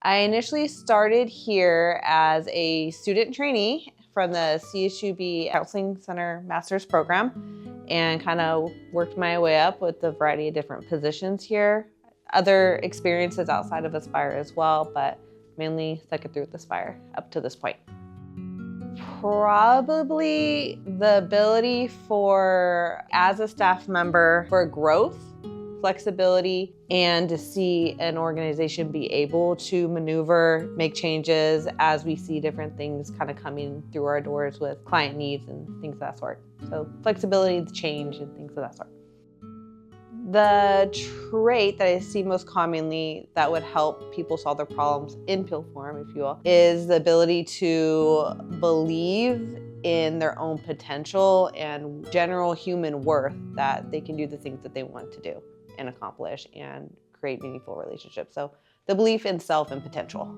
I initially started here as a student trainee from the CSUB Counseling Center Master's Program and kind of worked my way up with a variety of different positions here. Other experiences outside of Aspire as well, but mainly stuck it through with Aspire up to this point. Probably the ability for, as a staff member, for growth, flexibility, and to see an organization be able to maneuver, make changes as we see different things kind of coming through our doors with client needs and things of that sort. So flexibility to change and things of that sort. The trait that I see most commonly that would help people solve their problems in pill form, if you will, is the ability to believe in their own potential and general human worth, that they can do the things that they want to do and accomplish and create meaningful relationships. So the belief in self and potential.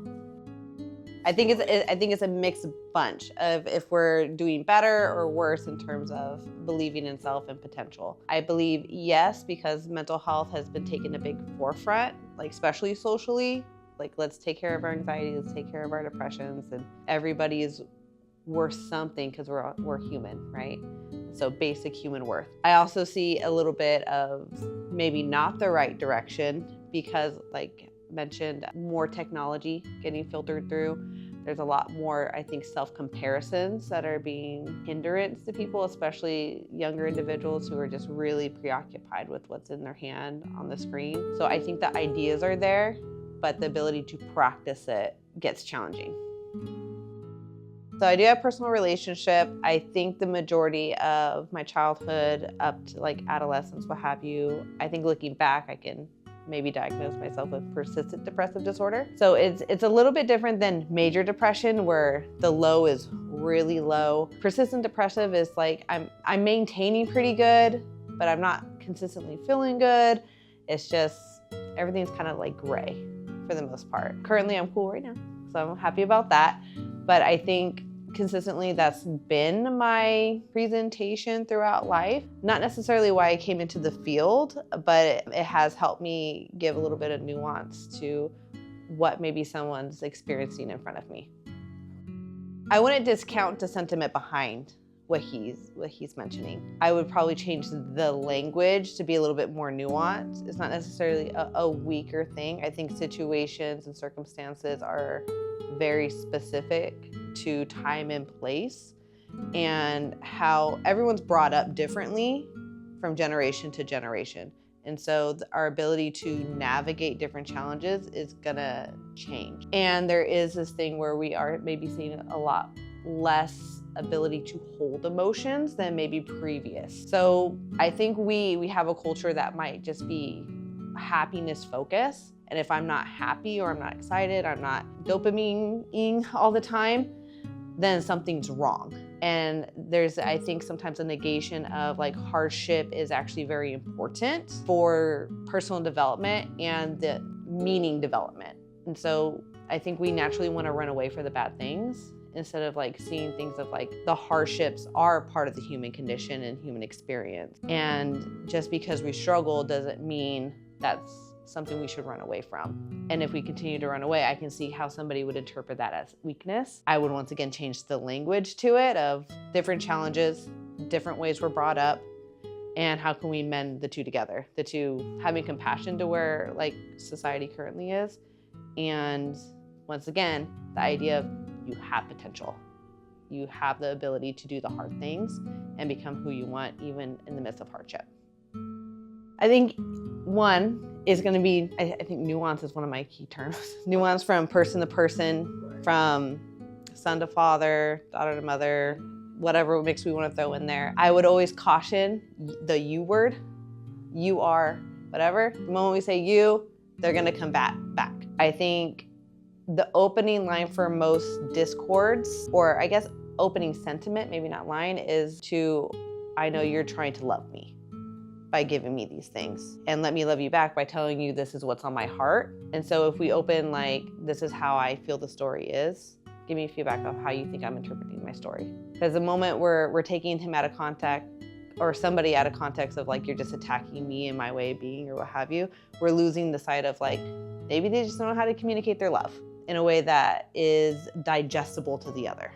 I think it's a mixed bunch of if we're doing better or worse in terms of believing in self and potential. I believe yes, because mental health has been taken a big forefront, like especially socially. Like, let's take care of our anxiety, let's take care of our depressions, and everybody is worth something because we're human, right? So basic human worth. I also see a little bit of maybe not the right direction because, like mentioned, more technology getting filtered through. There's a lot more, I think, self-comparisons that are being hindrance to people, especially younger individuals who are just really preoccupied with what's in their hand on the screen. So I think the ideas are there, but the ability to practice it gets challenging. So I do have personal relationship. I think the majority of my childhood up to like adolescence, what have you, I think looking back, I can maybe diagnose myself with persistent depressive disorder. So it's a little bit different than major depression, where the low is really low. Persistent depressive is like I'm maintaining pretty good, but I'm not consistently feeling good. It's just everything's kind of like gray for the most part. Currently I'm cool right now, so I'm happy about that. But I think consistently that's been my presentation throughout life. Not necessarily why I came into the field, but it has helped me give a little bit of nuance to what maybe someone's experiencing in front of me. I wouldn't discount the sentiment behind what he's mentioning. I would probably change the language to be a little bit more nuanced. It's not necessarily a weaker thing. I think situations and circumstances are very specific to time and place, and how everyone's brought up differently from generation to generation. And so our ability to navigate different challenges is gonna change. And there is this thing where we are maybe seeing a lot less ability to hold emotions than maybe previous. So I think we have a culture that might just be happiness focused. And if I'm not happy or I'm not excited, I'm not dopamine-ing all the time, then something's wrong. And there's, I think, sometimes a negation of like hardship is actually very important for personal development and the meaning development. And so I think we naturally want to run away from the bad things instead of like seeing things of like the hardships are part of the human condition and human experience. And just because we struggle doesn't mean that's something we should run away from. And if we continue to run away, I can see how somebody would interpret that as weakness. I would once again change the language to it of different challenges, different ways we're brought up, and how can we mend the two together? The two, having compassion to where like society currently is, and once again, the idea of you have potential. You have the ability to do the hard things and become who you want, even in the midst of hardship. I think one is going to be, I think nuance is one of my key terms. Nuance from person to person, from son to father, daughter to mother, whatever mix we want to throw in there. I would always caution the you word. You are whatever. The moment we say you, they're going to come back. I think the opening line for most discords, or I guess opening sentiment, maybe not line, is to, I know you're trying to love me by giving me these things, and let me love you back by telling you this is what's on my heart. And so if we open like, this is how I feel the story is, give me feedback of how you think I'm interpreting my story. Because the moment we're taking him out of context, or somebody out of context of like, you're just attacking me and my way of being or what have you, we're losing the sight of like, maybe they just don't know how to communicate their love. in a way that is digestible to the other.